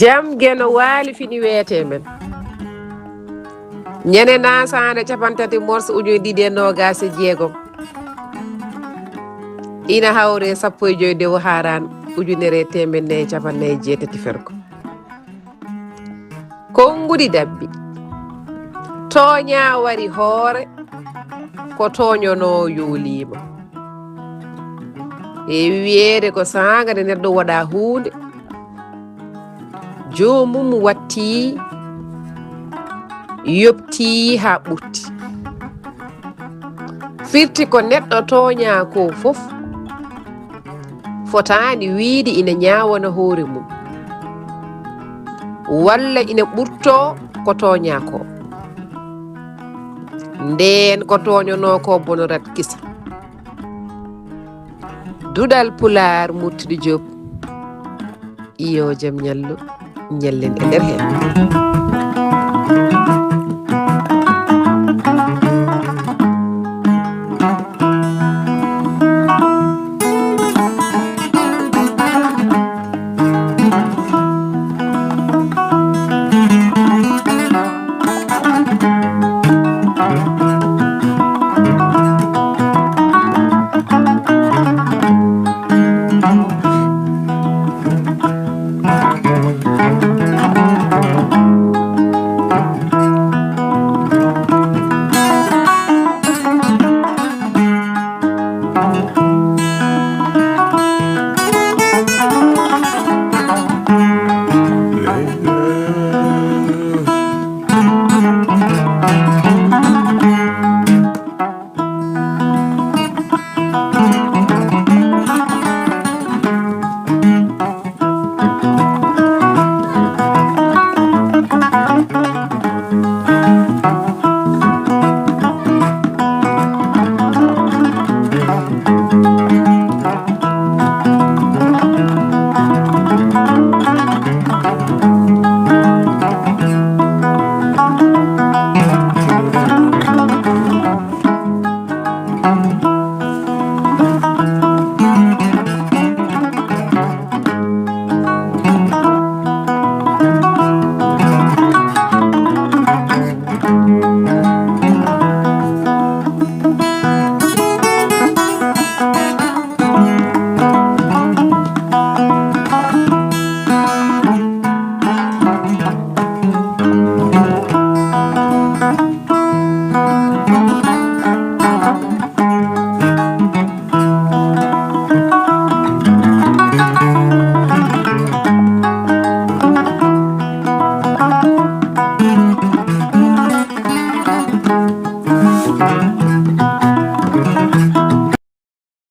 jam geno waali fini weete men ñene Naasaande capantati Morso ujune ɗiɗi e nogas e jeegom ina hawre 15 dewo haran ujunere temedde e capanɗe e jeetati ferko konngudi dabbi tooña wari hoore ko tooñono yoolima e wiyeede ko sanga nde neɗɗo waɗa hunde joomum watti yopti ha ɓurti firti ko neɗɗo tooña ko fof fotani wiide ina ñawana hoore mum walla ina ɓurto ko tooña ko nden ko tooñono ko bonorat kisa Duɗal Pulaar Murtuɗo JOOB iyo jam ñallu ñallen e nder hen